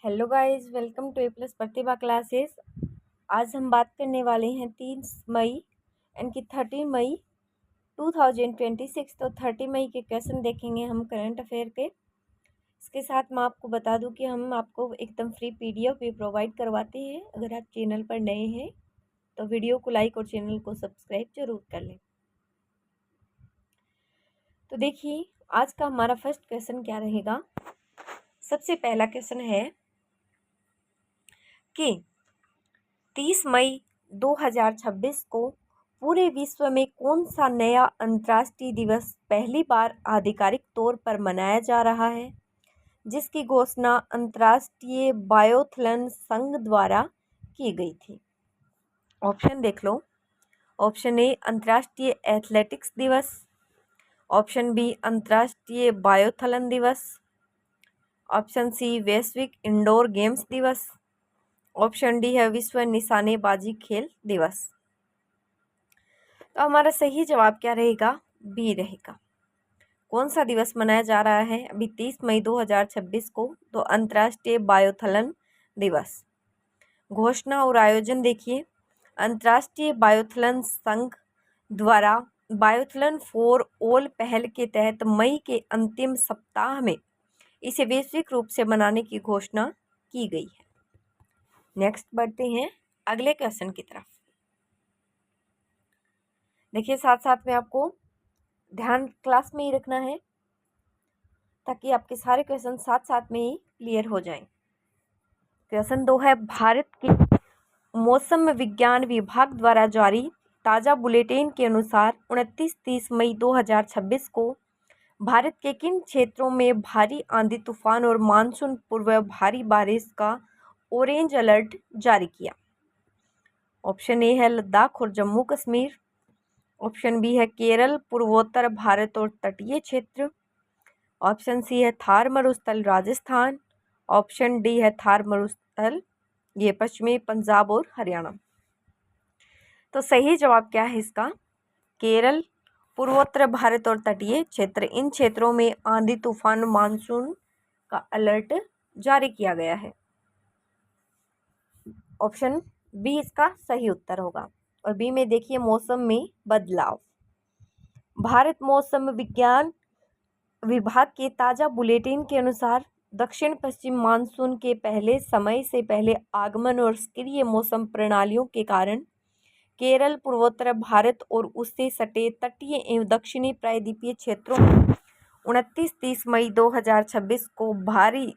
Hello guys, welcome to A plus Pratibha classes. आज हम बात करने वाले हैं 3 मई यानी कि 30 मई 2026। तो 30 मई के क्वेश्चन देखेंगे हम करंट अफेयर के। इसके साथ मैं आपको बता दूं कि हम आपको एकदम फ्री पीडीएफ भी प्रोवाइड करवाते हैं। अगर आप चैनल पर नए हैं तो वीडियो को लाइक और चैनल को सब्सक्राइब जरूर कर लें। तो देखिए, आज का हमारा फर्स्ट क्वेश्चन क्या रहेगा। सबसे पहला क्वेश्चन है कि 30 मई 2026 को पूरे विश्व में कौन सा नया अंतर्राष्ट्रीय दिवस पहली बार आधिकारिक तौर पर मनाया जा रहा है, जिसकी घोषणा अंतर्राष्ट्रीय बायोथलन संघ द्वारा की गई थी। ऑप्शन देख लो। ऑप्शन ए अंतर्राष्ट्रीय एथलेटिक्स दिवस, ऑप्शन बी अंतर्राष्ट्रीय बायोथलन दिवस, ऑप्शन सी वैश्विक इंडोर गेम्स दिवस, ऑप्शन डी है विश्व निशानेबाजी खेल दिवस। तो हमारा सही जवाब क्या रहेगा? बी रहेगा। कौन सा दिवस मनाया जा रहा है अभी 30 मई 2026 को? तो अंतर्राष्ट्रीय बायोथलन दिवस। घोषणा और आयोजन देखिए। अंतर्राष्ट्रीय बायोथलन संघ द्वारा बायोथलन फॉर ऑल पहल के तहत मई के अंतिम सप्ताह में इसे वैश्विक रूप से मनाने की घोषणा की गई है। नेक्स्ट बढ़ते हैं अगले क्वेश्चन की तरफ। देखिए, साथ साथ में आपको ध्यान क्लास में ही रखना है ताकि आपके सारे क्वेश्चन साथ साथ में ही क्लियर हो जाएं। क्वेश्चन 2 है, भारत के मौसम विज्ञान विभाग द्वारा जारी ताज़ा बुलेटिन के अनुसार 29-30 मई 2026 को भारत के किन क्षेत्रों में भारी आंधी तूफान और मानसून पूर्व भारी बारिश का ऑरेंज अलर्ट जारी किया? ऑप्शन ए है लद्दाख और जम्मू कश्मीर, ऑप्शन बी है केरल, पूर्वोत्तर भारत और तटीय क्षेत्र, ऑप्शन सी है थार मरुस्थल राजस्थान, ऑप्शन डी है थार मरुस्थल ये पश्चिमी पंजाब और हरियाणा। तो सही जवाब क्या है इसका? केरल, पूर्वोत्तर भारत और तटीय क्षेत्र, इन क्षेत्रों में आंधी तूफान मानसून का अलर्ट जारी किया गया है। ऑप्शन बी इसका सही उत्तर होगा। और बी में देखिए, मौसम में बदलाव। भारत मौसम विज्ञान विभाग के ताज़ा बुलेटिन के अनुसार दक्षिण पश्चिम मानसून के पहले समय से पहले आगमन और सक्रिय मौसम प्रणालियों के कारण केरल, पूर्वोत्तर भारत और उससे सटे तटीय एवं दक्षिणी प्रायद्वीपीय क्षेत्रों में 29-30 मई 2026 को भारी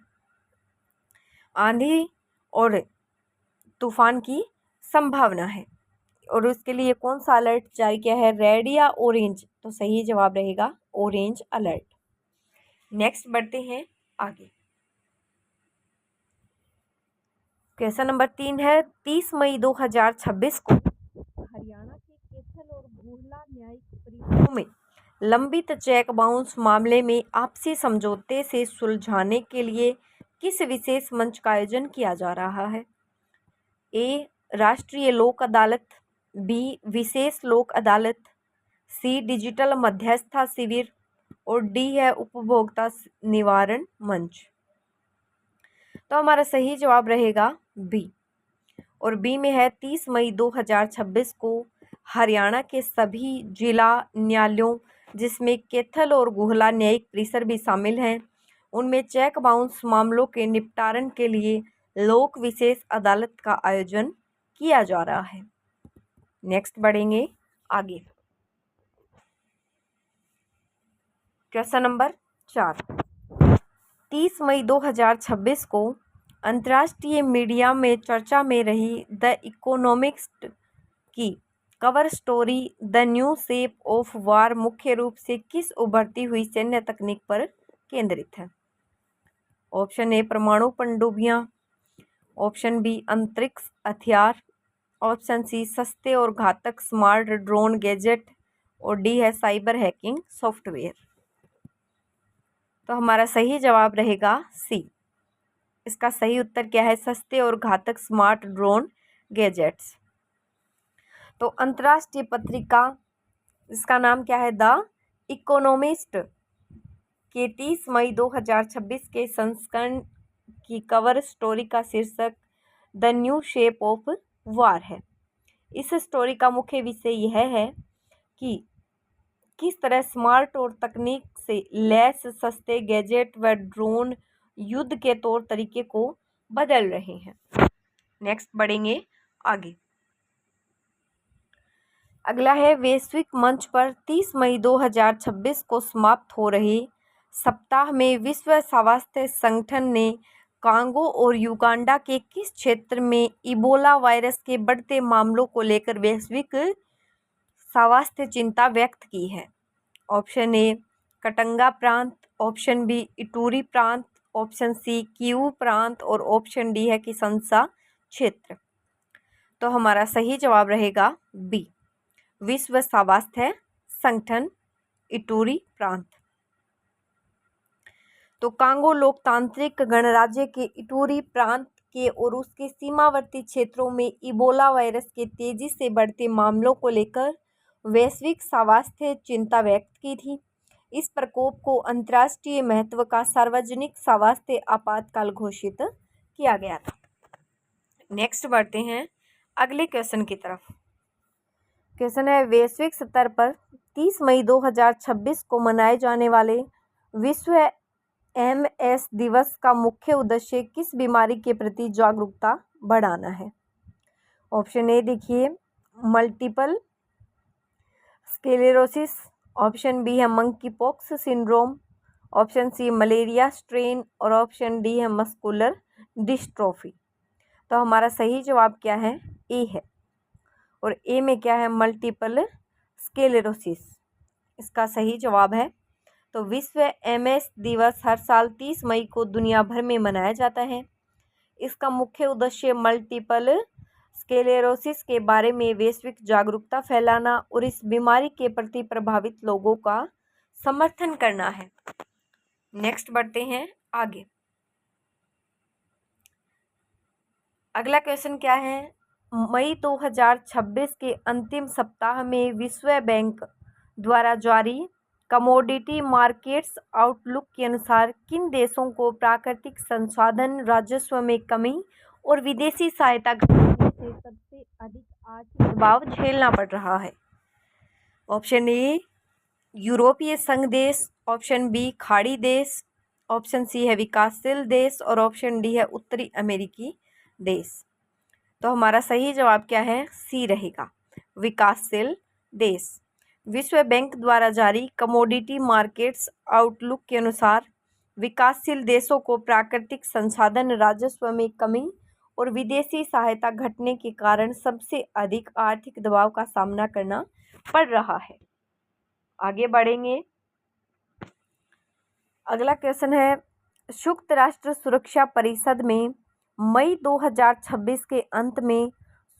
आंधी और तूफान की संभावना है। और उसके लिए कौन सा अलर्ट जारी किया है? रेड या ऑरेंज? तो सही जवाब रहेगा ऑरेंज अलर्ट। नेक्स्ट बढ़ते हैं आगे। क्वेश्चन नंबर 3 है, 30 मई 2026 को हरियाणा के कैथल और गुहला न्यायिक परिसरों में लंबित चेक बाउंस मामले में आपसी समझौते से सुलझाने के लिए किस विशेष मंच का आयोजन किया जा रहा है? ए राष्ट्रीय लोक अदालत, बी विशेष लोक अदालत, सी डिजिटल मध्यस्थता शिविर और डी है उपभोक्ता निवारण मंच। तो हमारा सही जवाब रहेगा बी। और बी में है 30 मई 2026 को हरियाणा के सभी जिला न्यायालयों, जिसमें कैथल और गुहला न्यायिक परिसर भी शामिल हैं, उनमें चेक बाउंस मामलों के निपटारण के लिए लोक विशेष अदालत का आयोजन किया जा रहा है। नेक्स्ट बढ़ेंगे आगे। क्वेश्चन नंबर 4, 30 मई 2026 को अंतर्राष्ट्रीय मीडिया में चर्चा में रही द इकोनॉमिस्ट की cover story the new shape of war मुख्य रूप से किस उभरती हुई सैन्य तकनीक पर केंद्रित है? ऑप्शन ए परमाणु पनडुब्बियां, ऑप्शन बी अंतरिक्ष हथियार, ऑप्शन सी सस्ते और घातक स्मार्ट ड्रोन गैजेट और डी है साइबर हैकिंग सॉफ्टवेयर। तो हमारा सही जवाब रहेगा सी। इसका सही उत्तर क्या है? सस्ते और घातक स्मार्ट ड्रोन गैजेट्स। तो अंतर्राष्ट्रीय पत्रिका, इसका नाम क्या है? द इकोनॉमिस्ट के 30 मई 2026 के संस्करण की कवर स्टोरी का शीर्षक the new shape of war है। इस स्टोरी का मुख्य विषय यह है कि किस तरह स्मार्ट और तकनीक से लैस सस्ते गैजेट व ड्रोन युद्ध के तौर तरीके को बदल रहे हैं। नेक्स्ट बढ़ेंगे आगे। अगला है वैश्विक मंच पर 30 मई 2026 को समाप्त हो रहे सप्ताह में विश्व स्वास्थ्य संगठन ने कांगो और युगांडा के किस क्षेत्र में इबोला वायरस के बढ़ते मामलों को लेकर वैश्विक स्वास्थ्य चिंता व्यक्त की है? ऑप्शन ए कटंगा प्रांत, ऑप्शन बी इटूरी प्रांत, ऑप्शन सी कीवू प्रांत और ऑप्शन डी है किसनसा क्षेत्र। तो हमारा सही जवाब रहेगा बी, विश्व स्वास्थ्य संगठन इटूरी प्रांत। तो कांगो लोकतांत्रिक गणराज्य के इटूरी प्रांत के और उसके सीमावर्ती क्षेत्रों में इबोला वायरस के तेजी से बढ़ते मामलों को लेकर वैश्विक स्वास्थ्य चिंता व्यक्त की थी। इस प्रकोप को अंतर्राष्ट्रीय महत्व का सार्वजनिक स्वास्थ्य आपातकाल घोषित किया गया था। नेक्स्ट बढ़ते हैं अगले क्वेश्चन की तरफ। क्वेश्चन है वैश्विक स्तर पर 30 मई 2026 को मनाए जाने वाले विश्व एमएस दिवस का मुख्य उद्देश्य किस बीमारी के प्रति जागरूकता बढ़ाना है? ऑप्शन ए देखिए मल्टीपल स्क्लेरोसिस, ऑप्शन बी है monkey pox syndrome, option C malaria strain और ऑप्शन डी है मस्कुलर डिस्ट्रोफी। तो हमारा सही जवाब क्या है? ए है। और ए में क्या है? मल्टीपल स्क्लेरोसिस इसका सही जवाब है। तो विश्व एमएस दिवस हर साल 30 मई को दुनिया भर में मनाया जाता है। इसका मुख्य उद्देश्य मल्टीपल स्क्लेरोसिस के बारे में वैश्विक जागरूकता फैलाना और इस बीमारी के प्रति प्रभावित लोगों का समर्थन करना है। नेक्स्ट बढ़ते हैं आगे। अगला क्वेश्चन क्या है? मई 2026 के अंतिम सप्ताह में विश्व बैंक द्वारा जारी कमोडिटी मार्केट्स आउटलुक के अनुसार किन देशों को प्राकृतिक संसाधन राजस्व में कमी और विदेशी सहायता घटने से सबसे अधिक आर्थिक दबाव झेलना पड़ रहा है? ऑप्शन ए यूरोपीय संघ देश, ऑप्शन बी खाड़ी देश, ऑप्शन सी है विकासशील देश और ऑप्शन डी है उत्तरी अमेरिकी देश। तो हमारा सही जवाब क्या है? सी रहेगा, विकासशील देश। विश्व बैंक द्वारा जारी कमोडिटी मार्केट्स आउटलुक के अनुसार विकासशील देशों को प्राकृतिक संसाधन राजस्व में कमी और विदेशी सहायता घटने के कारण सबसे अधिक आर्थिक दबाव का सामना करना पड़ रहा है। आगे बढ़ेंगे। अगला क्वेश्चन है संयुक्त राष्ट्र सुरक्षा परिषद में मई 2026 के अंत में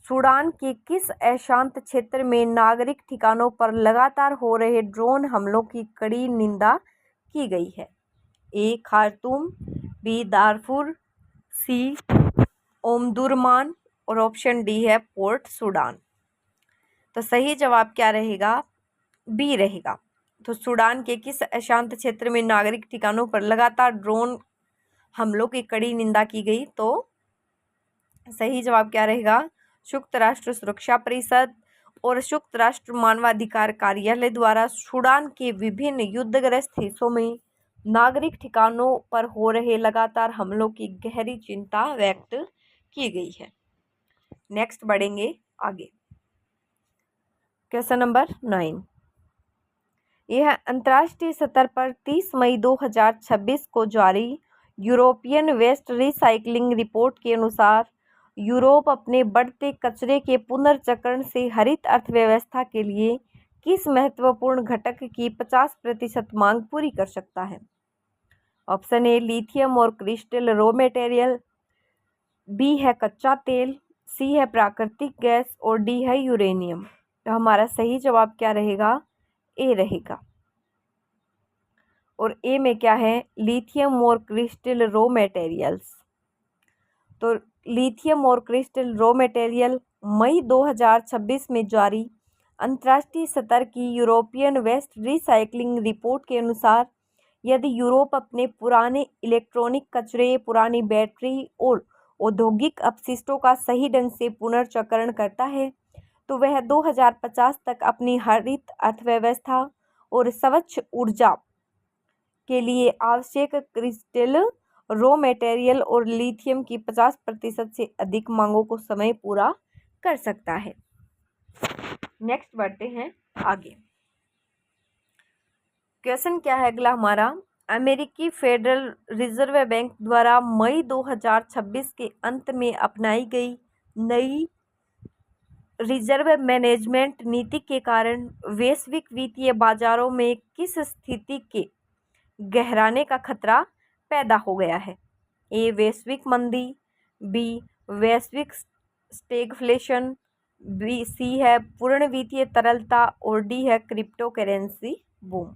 सूडान के किस अशांत क्षेत्र में नागरिक ठिकानों पर लगातार हो रहे ड्रोन हमलों की कड़ी निंदा की गई है? ए खार्तूम, बी दारफुर, सी ओमदुरमान और ऑप्शन डी है पोर्ट सूडान। तो सही जवाब क्या रहेगा? बी रहेगा। तो सूडान के किस अशांत क्षेत्र में नागरिक ठिकानों पर लगातार ड्रोन हमलों की कड़ी निंदा की गई? तो सही जवाब क्या रहेगा? संयुक्त राष्ट्र सुरक्षा परिषद और संयुक्त राष्ट्र मानवाधिकार कार्यालय द्वारा सूडान के विभिन्न युद्धग्रस्त हिस्सों में नागरिक ठिकानों पर हो रहे लगातार हमलों की गहरी चिंता व्यक्त की गई है। नेक्स्ट बढ़ेंगे आगे। Question number 9। यह अंतर्राष्ट्रीय स्तर पर 30 मई 2026 को जारी यूरोपियन वेस्ट रिसाइकलिंग रिपोर्ट के अनुसार यूरोप अपने बढ़ते कचरे के पुनर्चक्रण से हरित अर्थव्यवस्था के लिए किस महत्वपूर्ण घटक की 50% मांग पूरी कर सकता है? ऑप्शन ए लिथियम और क्रिस्टल रॉ मटेरियल, बी है कच्चा तेल, सी है प्राकृतिक गैस और डी है यूरेनियम। तो हमारा सही जवाब क्या रहेगा? ए रहेगा। और ए में क्या है? लिथियम और क्रिस्टल रॉ मटेरियल्स। तो लिथियम और क्रिस्टल रॉ मटेरियल मई 2026 में जारी अंतर्राष्ट्रीय स्तर की यूरोपियन वेस्ट रिसाइकलिंग रिपोर्ट के अनुसार यदि यूरोप अपने पुराने इलेक्ट्रॉनिक कचरे, पुरानी बैटरी और औद्योगिक अपशिष्टों का सही ढंग से पुनर्चक्रण करता है तो वह 2050 तक अपनी हरित अर्थव्यवस्था और स्वच्छ ऊर्जा के लिए आवश्यक क्रिस्टल रॉ मटेरियल और लिथियम की 50% से अधिक मांगों को समय पूरा कर सकता है। नेक्स्ट बढ़ते हैं आगे। क्वेश्चन क्या है अगला हमारा, अमेरिकी फेडरल रिजर्व बैंक द्वारा मई 2026 के अंत में अपनाई गई नई रिजर्व मैनेजमेंट नीति के कारण वैश्विक वित्तीय बाजारों में किस स्थिति के गहराने का खतरा पैदा हो गया है? ए वैश्विक मंदी, बी वैश्विक स्टैगफ्लेशन, बी सी है पूर्ण वित्तीय तरलता और डी है क्रिप्टो करेंसी बूम।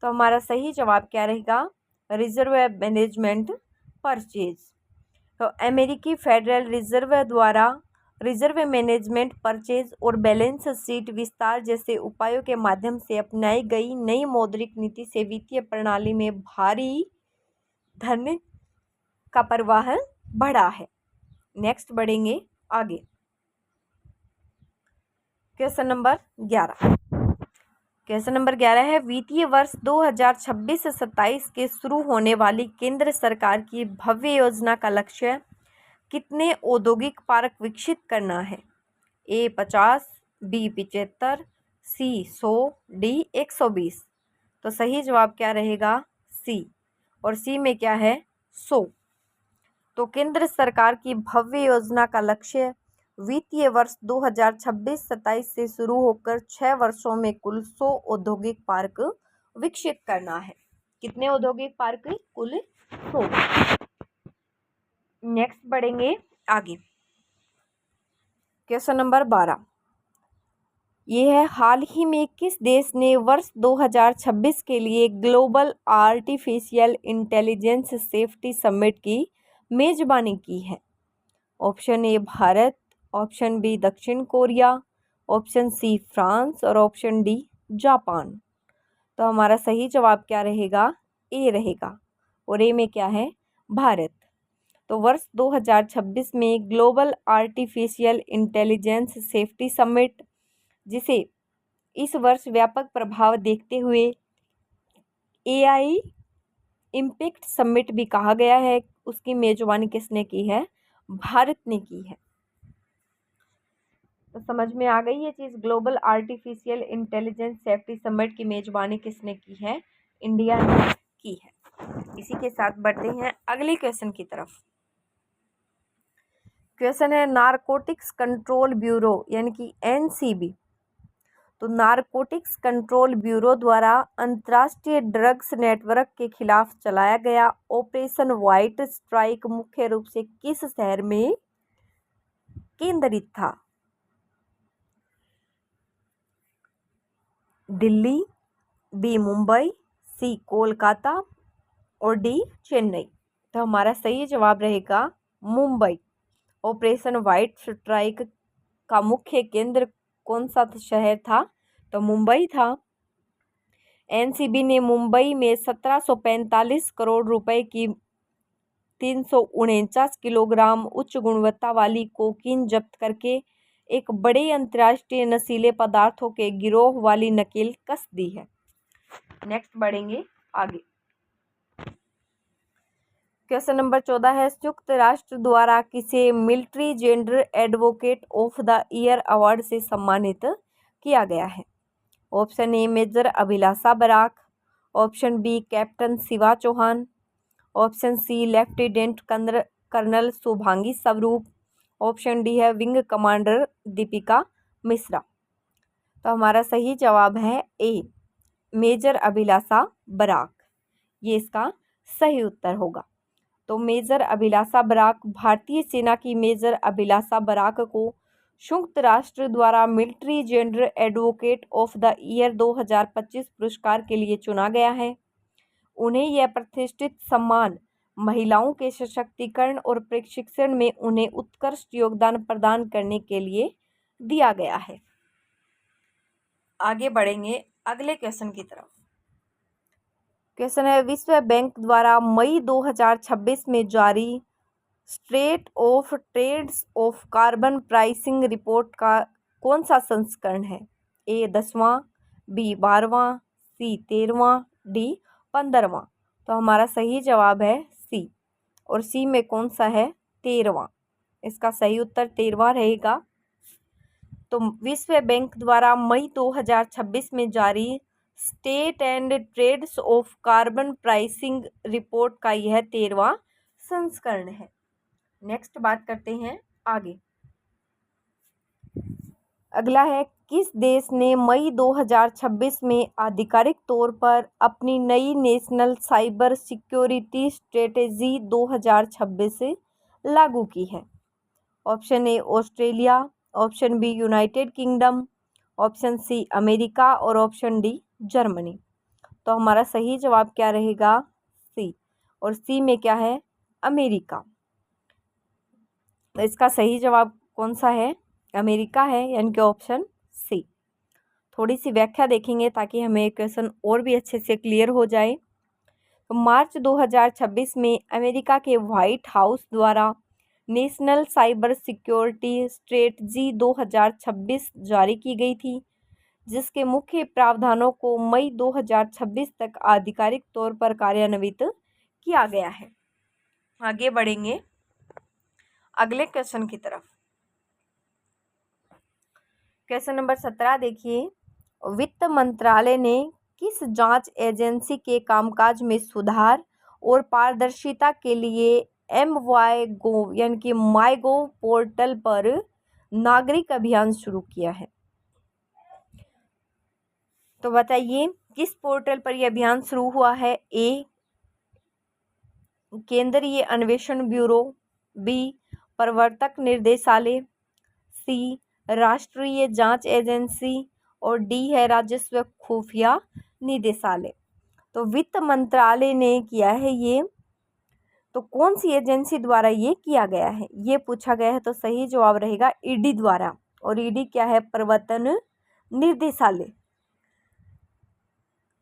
तो हमारा सही जवाब क्या रहेगा? Reserve management purchase. तो अमेरिकी फेडरल रिजर्व द्वारा रिजर्व मैनेजमेंट परचेज और बैलेंस शीट विस्तार जैसे उपायों के माध्यम से अपनाई गई नई मौद्रिक नीति से वित्तीय प्रणाली में भारी धन का प्रवाह बढ़ा है। नेक्स्ट बढ़ेंगे आगे। Question number 11। क्वेश्चन नंबर 11 है, वित्तीय वर्ष 2026-27 के शुरू होने वाली केंद्र सरकार की भव्य योजना का लक्ष्य कितने औद्योगिक पार्क विकसित करना है? ए 50, बी 75, सी 100, डी 120। तो सही जवाब क्या रहेगा? सी। और सी में क्या है? 100। तो केंद्र सरकार की भव्य योजना का लक्ष्य वित्तीय वर्ष 2026-27 से शुरू होकर 6 वर्षों में कुल 100 औद्योगिक पार्क विकसित करना है। कितने औद्योगिक पार्क? कुल 100। नेक्स्ट बढ़ेंगे आगे। क्वेश्चन नंबर 12 ये है, हाल ही में किस देश ने वर्ष 2026 के लिए global artificial intelligence safety summit की मेजबानी की है? Option A Bharat, option B दक्षिण कोरिया, ऑप्शन सी फ्रांस और ऑप्शन डी जापान। तो हमारा सही जवाब क्या रहेगा? ए रहेगा। और ए में क्या है? भारत। तो वर्ष 2026 में global artificial intelligence safety summit, जिसे इस वर्ष व्यापक प्रभाव देखते हुए एआई इम्पैक्ट समिट भी कहा गया है, उसकी मेजबानी किसने की है? भारत ने की है। तो समझ में आ गई ये चीज़, global artificial intelligence safety summit की मेजबानी किसने की है? इंडिया ने की है। इसी के साथ बढ़ते हैं अगले क्वेश्चन की तरफ। क्वेश्चन है, नारकोटिक्स कंट्रोल ब्यूरो यानी कि एनसीबी। तो नारकोटिक्स कंट्रोल ब्यूरो द्वारा अंतर्राष्ट्रीय ड्रग्स नेटवर्क के खिलाफ चलाया गया ऑपरेशन व्हाइट स्ट्राइक मुख्य रूप से किस शहर में केंद्रित था? दिल्ली, बी मुंबई, सी कोलकाता और डी चेन्नई। तो हमारा सही जवाब रहेगा मुंबई। ऑपरेशन व्हाइट स्ट्राइक का मुख्य केंद्र कौन सा शहर था? तो मुंबई था। एनसीबी ने मुंबई में 1745 करोड़ रुपए की 349 किलोग्राम उच्च गुणवत्ता वाली कोकीन जब्त करके एक बड़े अंतर्राष्ट्रीय नशीले पदार्थों के गिरोह वाली नकेल कस दी है। नेक्स्ट बढ़ेंगे आगे। क्वेश्चन नंबर 14 है, संयुक्त राष्ट्र द्वारा किसे military gender advocate of the year award से सम्मानित किया गया है? Option A major Abhilasha Barak, option B captain Shiva Chauhan, option C lieutenant colonel Shubhangi Swaroop, option D है विंग कमांडर दीपिका मिश्रा। तो हमारा सही जवाब है ए मेजर अभिलाषा बराक। ये इसका सही उत्तर होगा। तो मेजर अभिलाषा बराक, भारतीय सेना की मेजर अभिलाषा बराक को संयुक्त राष्ट्र द्वारा military gender advocate of the year 2025 पुरस्कार के लिए चुना गया है। उन्हें यह प्रतिष्ठित सम्मान महिलाओं के सशक्तिकरण और प्रशिक्षण में उन्हें उत्कृष्ट योगदान प्रदान करने के लिए दिया गया है। आगे बढ़ेंगे अगले क्वेश्चन की तरफ। क्वेश्चन है, विश्व बैंक द्वारा मई 2026 में जारी state of trades of carbon pricing report का कौन सा संस्करण है? ए 10वां, बी 12वां, सी 13वां, डी 15वां। तो हमारा सही जवाब है सी। और सी में कौन सा है? 13वां। इसका सही उत्तर 13वां रहेगा। तो विश्व बैंक द्वारा मई 2026 में जारी state and trades of carbon pricing report का यह 13वां संस्करण है। नेक्स्ट बात करते हैं आगे। अगला है, किस देश ने मई 2026 में आधिकारिक तौर पर अपनी नई नेशनल साइबर सिक्योरिटी स्ट्रेटेजी 2026 लागू की है? Option A Australia, option B United Kingdom, option C America और ऑप्शन डी जर्मनी। तो हमारा सही जवाब क्या रहेगा? सी। और सी में क्या है? अमेरिका। तो इसका सही जवाब कौन सा है? अमेरिका है, यानी कि ऑप्शन सी। थोड़ी सी व्याख्या देखेंगे ताकि हमें क्वेश्चन और भी अच्छे से क्लियर हो जाए। तो मार्च 2026 में अमेरिका के व्हाइट हाउस द्वारा नेशनल साइबर सिक्योरिटी स्ट्रेटजी 2026 जारी की गई थी, जिसके मुख्य प्रावधानों को मई 2026 तक आधिकारिक तौर पर कार्यान्वित किया गया है। आगे बढ़ेंगे अगले क्वेश्चन की तरफ। क्वेश्चन नंबर 17 देखिए, वित्त मंत्रालय ने किस जांच एजेंसी के कामकाज में सुधार और पारदर्शिता के लिए MyGov यानी कि MyGov पोर्टल पर नागरिक अभियान शुरू किया है? तो बताइए किस पोर्टल पर यह अभियान शुरू हुआ है? ए केंद्रीय अन्वेषण ब्यूरो, बी प्रवर्तक निर्देशालय, सी राष्ट्रीय जांच एजेंसी और डी है राजस्व खुफिया निदेशालय। तो वित्त मंत्रालय ने किया है ये, तो कौन सी एजेंसी द्वारा ये किया गया है ये पूछा गया है। तो सही जवाब रहेगा ईडी द्वारा। और ईडी क्या है? प्रवर्तन निर्देशालय।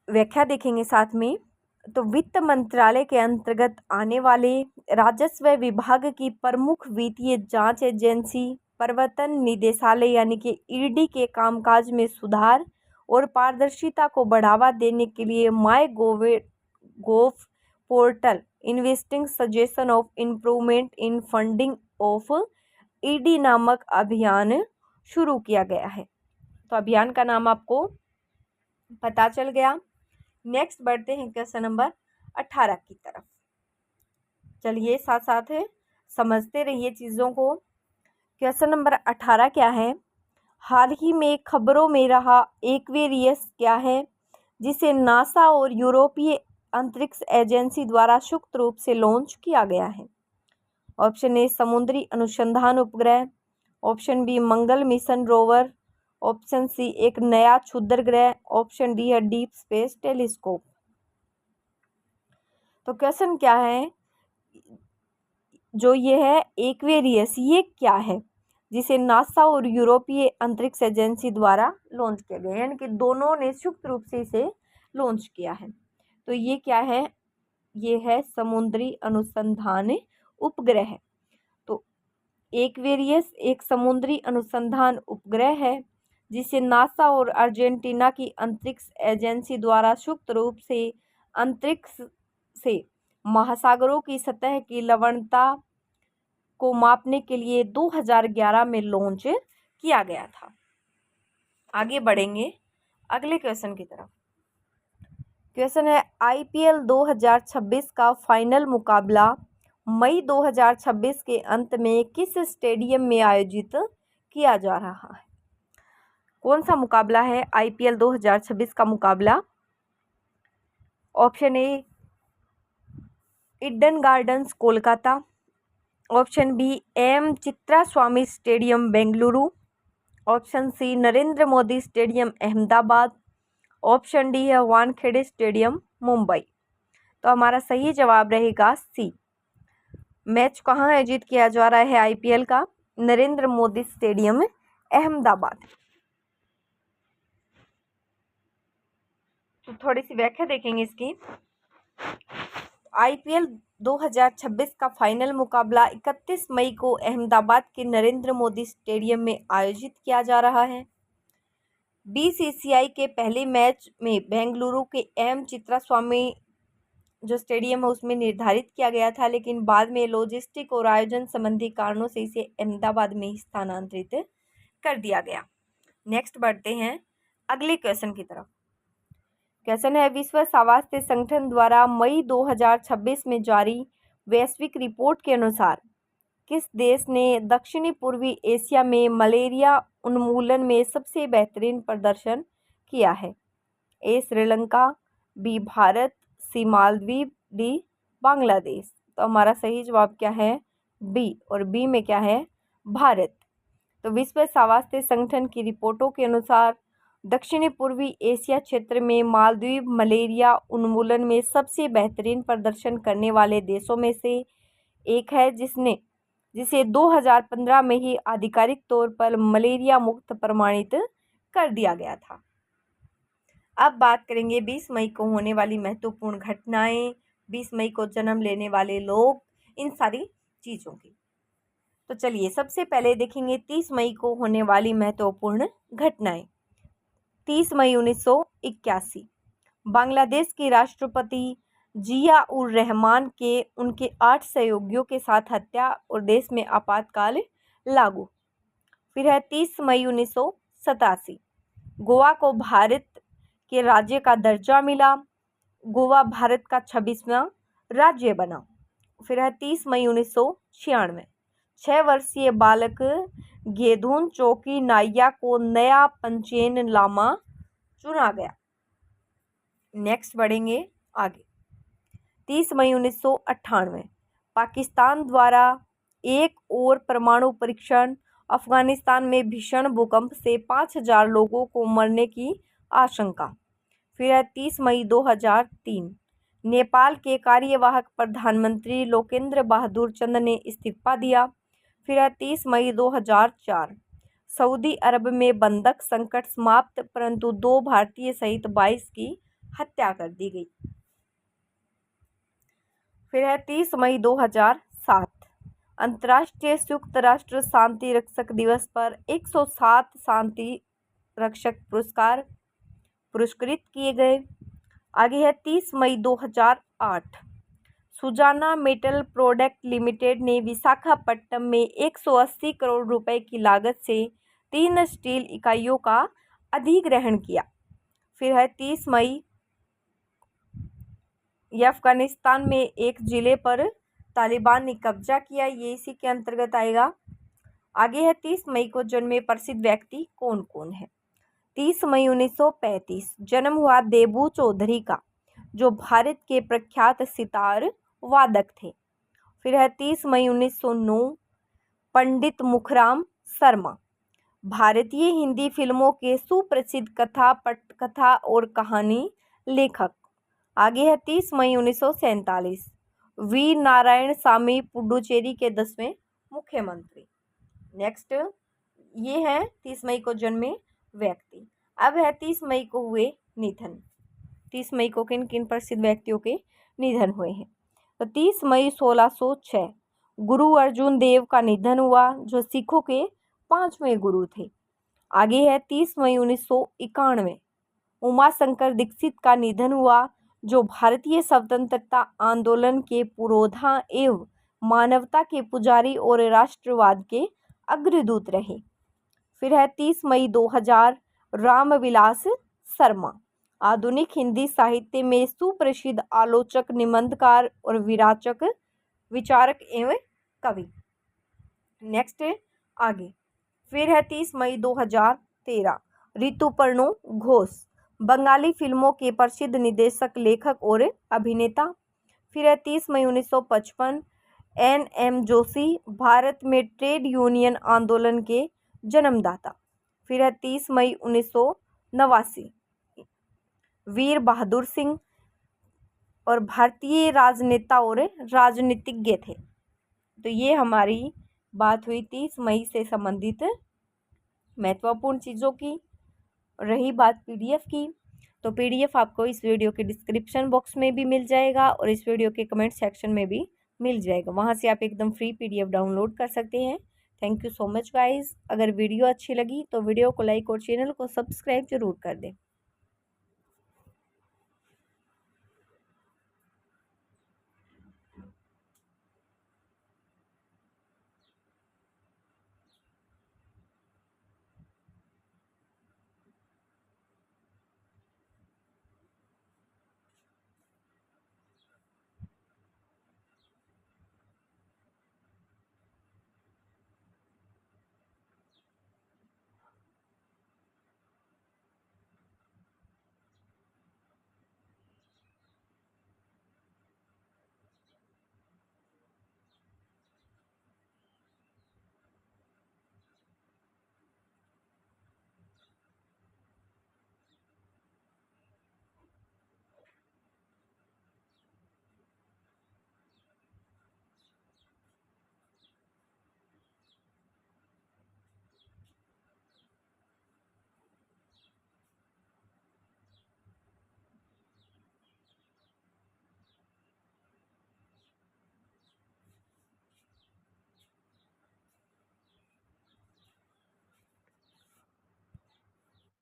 व्याख्या देखेंगे साथ में। तो वित्त मंत्रालय के अंतर्गत आने वाले राजस्व विभाग की प्रमुख वित्तीय जांच एजेंसी प्रवर्तन निदेशालय यानी कि ईडी के कामकाज में सुधार और पारदर्शिता को बढ़ावा देने के लिए MyGov portal investing suggestion of improvement in funding of ED नामक अभियान शुरू किया गया है। तो अभियान का नाम आपको पता चल गया। नेक्स्ट बढ़ते हैं क्वेश्चन नंबर 18 की तरफ। चलिए साथ साथ समझते रहिए चीज़ों को। क्वेश्चन नंबर 18 क्या है? हाल ही में खबरों में रहा एक्वेरियस क्या है, जिसे नासा और यूरोपीय अंतरिक्ष एजेंसी द्वारा संयुक्त रूप से लॉन्च किया गया है? ऑप्शन ए समुद्री अनुसंधान उपग्रह, ऑप्शन बी मंगल मिशन रोवर, ऑप्शन सी एक नया क्षुद्र ग्रह, ऑप्शन डी है डीप स्पेस टेलीस्कोप। तो क्वेश्चन क्या है? जो ये है एक्वेरियस, ये क्या है जिसे नासा और यूरोपीय अंतरिक्ष एजेंसी द्वारा लॉन्च किया गया, यानी कि दोनों ने संयुक्त रूप से इसे लॉन्च किया है। तो ये क्या है? ये है समुद्री अनुसंधान उपग्रह। तो एक्वेरियस एक समुद्री अनुसंधान उपग्रह है जिसे नासा और अर्जेंटीना की अंतरिक्ष एजेंसी द्वारा संयुक्त रूप से अंतरिक्ष से महासागरों की सतह की लवणता को मापने के लिए 2011 में लॉन्च किया गया था। आगे बढ़ेंगे अगले क्वेश्चन की तरफ। क्वेश्चन है, IPL 2026 का फाइनल मुकाबला मई 2026 के अंत में किस स्टेडियम में आयोजित किया जा रहा है? कौन सा मुकाबला है IPL 2026 का मुकाबला? Option A Eden Gardens Kolkata, option B M Chinnaswamy stadium Bengaluru, option C Narendra Modi stadium Ahmedabad, option D है वानखेड़े स्टेडियम मुंबई। तो हमारा सही जवाब रहेगा सी। मैच कहाँ आयोजित किया जा रहा है IPL का? नरेंद्र मोदी स्टेडियम अहमदाबाद। तो थोड़ी सी व्याख्या देखेंगे इसकी। IPL 2026 का फाइनल मुकाबला 31 मई को अहमदाबाद के नरेंद्र मोदी स्टेडियम में आयोजित किया जा रहा है। BCCI के पहले मैच में बेंगलुरु के एम चिन्नास्वामी जो स्टेडियम है उसमें निर्धारित किया गया था, लेकिन बाद में लॉजिस्टिक और आयोजन संबंधी कारणों से इसे अहमदाबाद में ही स्थानांतरित कर दिया गया। नेक्स्ट बढ़ते हैं अगले क्वेश्चन की तरफ। क्वेश्चन है, विश्व स्वास्थ्य संगठन द्वारा मई 2026 में जारी वैश्विक रिपोर्ट के अनुसार किस देश ने दक्षिणी पूर्वी एशिया में मलेरिया उन्मूलन में सबसे बेहतरीन प्रदर्शन किया है? ए श्रीलंका, बी भारत, सी मालदीव, डी बांग्लादेश। तो हमारा सही जवाब क्या है? बी, और बी में क्या है? भारत। तो विश्व स्वास्थ्य संगठन की रिपोर्टों के अनुसार दक्षिणी पूर्वी एशिया क्षेत्र में मालदीव मलेरिया उन्मूलन में सबसे बेहतरीन प्रदर्शन करने वाले देशों में से एक है, जिसे 2015 में ही आधिकारिक तौर पर मलेरिया मुक्त प्रमाणित कर दिया गया था। अब बात करेंगे 20 मई को होने वाली महत्वपूर्ण घटनाएं, 20 मई को जन्म लेने वाले लोग, इन सारी चीज़ों की। तो चलिए सबसे पहले देखेंगे 30 मई को होने वाली महत्वपूर्ण घटनाएं। 30 मई 1981 बांग्लादेश के राष्ट्रपति जिया उर रहमान के उनके 8 सहयोगियों के साथ हत्या और देश में आपातकाल लागू। फिर है 30 मई 1987 गोवा को भारत के राज्य का दर्जा मिला। गोवा भारत का 26वां राज्य बना। फिर है 30 मई 1996 6 वर्षीय बालक गेदून चौकी नाइया को नया पंचेन लामा चुना गया। नेक्स्ट बढ़ेंगे आगे। 30 मई 1998 पाकिस्तान द्वारा एक और परमाणु परीक्षण। अफगानिस्तान में भीषण भूकंप से 5000 लोगों को मरने की आशंका। फिर है 30 मई 2003 नेपाल के कार्यवाहक प्रधानमंत्री लोकेंद्र बहादुर चंद ने इस्तीफा दिया। फिर है 30 मई 2004 सऊदी अरब में बंधक संकट समाप्त, परंतु 2 भारतीय सहित 22 की हत्या कर दी गई। फिर है 30 मई 2007 अंतर्राष्ट्रीय संयुक्त राष्ट्र शांति रक्षक दिवस पर 107 शांति रक्षक पुरस्कार पुरस्कृत किए गए। आगे है 30 मई 2008 सुजाना मेटल प्रोडक्ट लिमिटेड ने विशाखापट्टनम में 180 करोड़ रुपए की लागत से 3 स्टील इकाइयों का अधिग्रहण किया। फिर है 30 मई यह अफगानिस्तान में एक जिले पर तालिबान ने कब्जा किया, ये इसी के अंतर्गत आएगा। आगे है 30 मई को जन्मे प्रसिद्ध व्यक्ति कौन कौन है? 30 मई 1935 जन्म हुआ देबू चौधरी का, जो भारत के प्रख्यात सितार वादक थे। फिर है 30 मई 1909 पंडित मुखराम शर्मा, भारतीय हिंदी फिल्मों के सुप्रसिद्ध कथा, पटकथा और कहानी लेखक। आगे है 30 मई 1947 वी नारायण सामी पुडुचेरी के 10वें मुख्यमंत्री। नेक्स्ट ये है 30 मई को जन्मे व्यक्ति। अब है 30 मई को हुए निधन। 30 मई को किन किन प्रसिद्ध व्यक्तियों के निधन हुए हैं? तो 30 मई 1606 गुरु अर्जुन देव का निधन हुआ, जो सिखों के 5वें गुरु थे। आगे है 30 मई 1991 उमाशंकर दीक्षित का निधन हुआ, जो भारतीय स्वतंत्रता आंदोलन के पुरोधा एवं मानवता के पुजारी और राष्ट्रवाद के अग्रदूत रहे। फिर है 30 मई 2000 रामविलास शर्मा, आधुनिक हिंदी साहित्य में सुप्रसिद्ध आलोचक, निबंधकार और विचारक एवं कवि। नेक्स्ट आगे। फिर है 30 मई 2013 ऋतुपर्णो घोष, बंगाली फिल्मों के प्रसिद्ध निर्देशक, लेखक और अभिनेता। फिर है 30 मई 1955 NM जोशी, भारत में ट्रेड यूनियन आंदोलन के जन्मदाता। फिर है 30 मई 1989 वीर बहादुर सिंह, और भारतीय राजनेता और राजनीतिज्ञ थे। तो ये हमारी बात हुई 30 मई से संबंधित महत्वपूर्ण चीज़ों की। रही बात PDF की, तो पीडीएफ आपको इस वीडियो के डिस्क्रिप्शन बॉक्स में भी मिल जाएगा और इस वीडियो के कमेंट सेक्शन में भी मिल जाएगा। वहाँ से आप एकदम फ्री पीडीएफ डाउनलोड कर सकते हैं। Thank you so much guys. अगर वीडियो अच्छी लगी तो वीडियो को लाइक और चैनल को सब्सक्राइब जरूर कर दें।